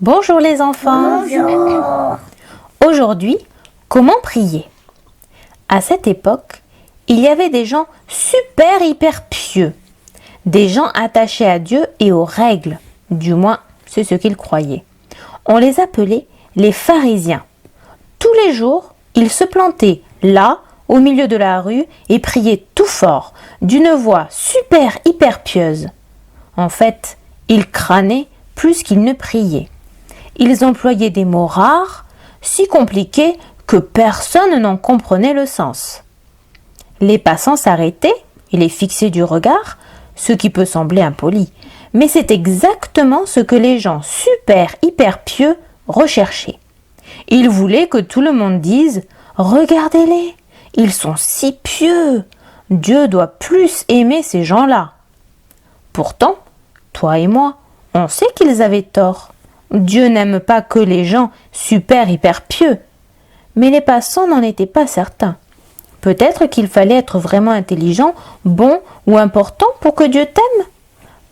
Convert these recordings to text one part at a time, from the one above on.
Bonjour les enfants. Bonjour. Aujourd'hui, comment prier? À cette époque, il y avait des gens hyper pieux, des gens attachés à Dieu et aux règles, du moins c'est ce qu'ils croyaient. On les appelait les pharisiens. Tous les jours, ils se plantaient là, au milieu de la rue, et priaient tout fort, d'une voix hyper pieuse. En fait, ils crânaient plus qu'ils ne priaient. Ils employaient des mots rares, si compliqués que personne n'en comprenait le sens. Les passants s'arrêtaient et les fixaient du regard, ce qui peut sembler impoli, mais c'est exactement ce que les gens hyper pieux recherchaient. Ils voulaient que tout le monde dise « Regardez-les, ils sont si pieux, Dieu doit plus aimer ces gens-là. » Pourtant, toi et moi, on sait qu'ils avaient tort. Dieu n'aime pas que les gens hyper pieux. Mais les passants n'en étaient pas certains. Peut-être qu'il fallait être vraiment intelligent, bon ou important pour que Dieu t'aime.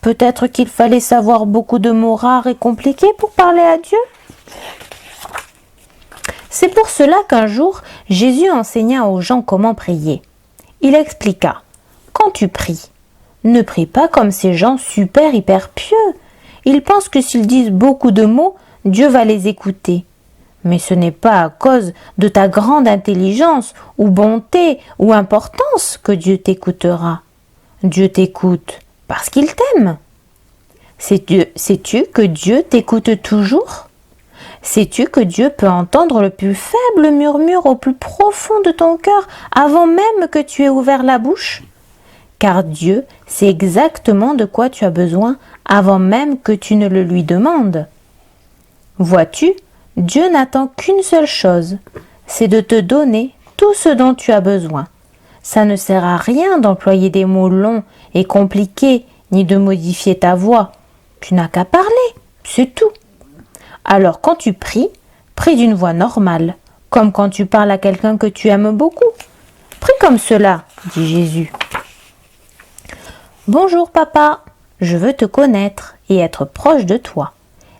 Peut-être qu'il fallait savoir beaucoup de mots rares et compliqués pour parler à Dieu. C'est pour cela qu'un jour, Jésus enseigna aux gens comment prier. Il expliqua: quand tu pries, ne prie pas comme ces gens hyper pieux. Ils pensent que s'ils disent beaucoup de mots, Dieu va les écouter. Mais ce n'est pas à cause de ta grande intelligence ou bonté ou importance que Dieu t'écoutera. Dieu t'écoute parce qu'il t'aime. Sais-tu que Dieu t'écoute toujours? Sais-tu que Dieu peut entendre le plus faible murmure au plus profond de ton cœur avant même que tu aies ouvert la bouche? Car Dieu sait exactement de quoi tu as besoin avant même que tu ne le lui demandes. Vois-tu, Dieu n'attend qu'une seule chose, c'est de te donner tout ce dont tu as besoin. Ça ne sert à rien d'employer des mots longs et compliqués, ni de modifier ta voix. Tu n'as qu'à parler, c'est tout. Alors quand tu pries, prie d'une voix normale, comme quand tu parles à quelqu'un que tu aimes beaucoup. Prie comme cela, dit Jésus. Bonjour papa, je veux te connaître et être proche de toi.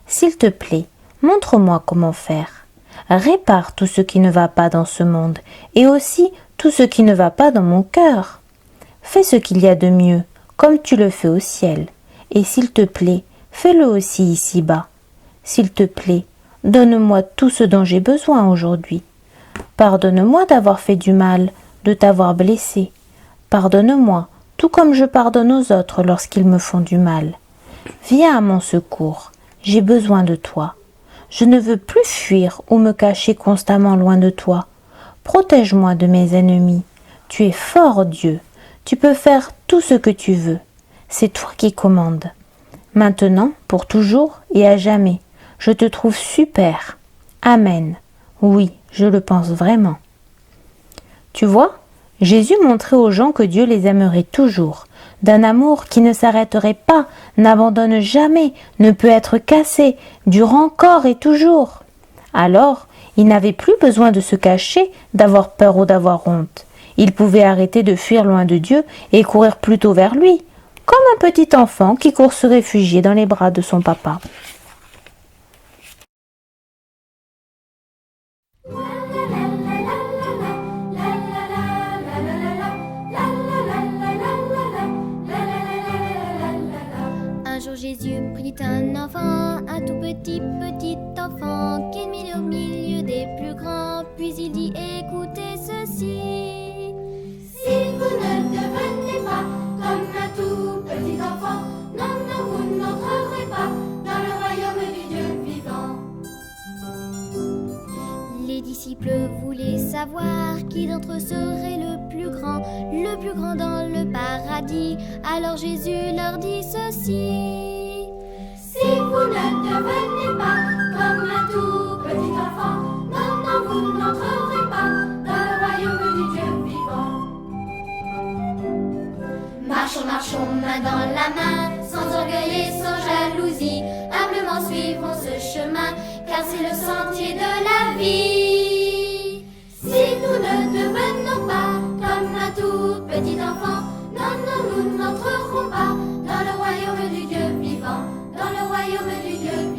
S'il te plaît, montre-moi comment faire. Répare tout ce qui ne va pas dans ce monde et aussi tout ce qui ne va pas dans mon cœur. Fais ce qu'il y a de mieux, comme tu le fais au ciel. Et s'il te plaît, fais-le aussi ici-bas. S'il te plaît, donne-moi tout ce dont j'ai besoin aujourd'hui. Pardonne-moi d'avoir fait du mal, de t'avoir blessé. Pardonne-moi, tout comme je pardonne aux autres lorsqu'ils me font du mal. Viens à mon secours, j'ai besoin de toi. Je ne veux plus fuir ou me cacher constamment loin de toi. Protège-moi de mes ennemis. Tu es fort, Dieu. Tu peux faire tout ce que tu veux. C'est toi qui commandes. Maintenant, pour toujours et à jamais, je te trouve super. Amen. Oui, je le pense vraiment. Tu vois, Jésus montrait aux gens que Dieu les aimerait toujours, d'un amour qui ne s'arrêterait pas, n'abandonne jamais, ne peut être cassé, dure encore et toujours. Alors, il n'avait plus besoin de se cacher, d'avoir peur ou d'avoir honte. Il pouvait arrêter de fuir loin de Dieu et courir plutôt vers lui, comme un petit enfant qui court se réfugier dans les bras de son papa. Un jour Jésus prit un enfant, un tout petit enfant, qu'il mit au milieu des plus grands, puis il dit: écoutez ceci. Si vous ne devenez pas comme un tout petit enfant, non, non, vous n'entrerez pas dans le royaume du Dieu vivant. Les disciples voulaient savoir qui d'entre eux serait le plus grand dans le paradis. Alors Jésus leur dit ceci: si vous ne devenez pas comme un tout petit enfant, non, non, vous n'entrerez pas dans le royaume du Dieu vivant. Marchons, marchons, main dans la main, sans orgueil et sans jalousie, humblement suivons ce chemin, car c'est le sentier de la vie. Si nous ne devenons pas comme un tout petit enfant, non, non, nous n'entrerons pas dans le royaume du Dieu vivant, dans le royaume du Dieu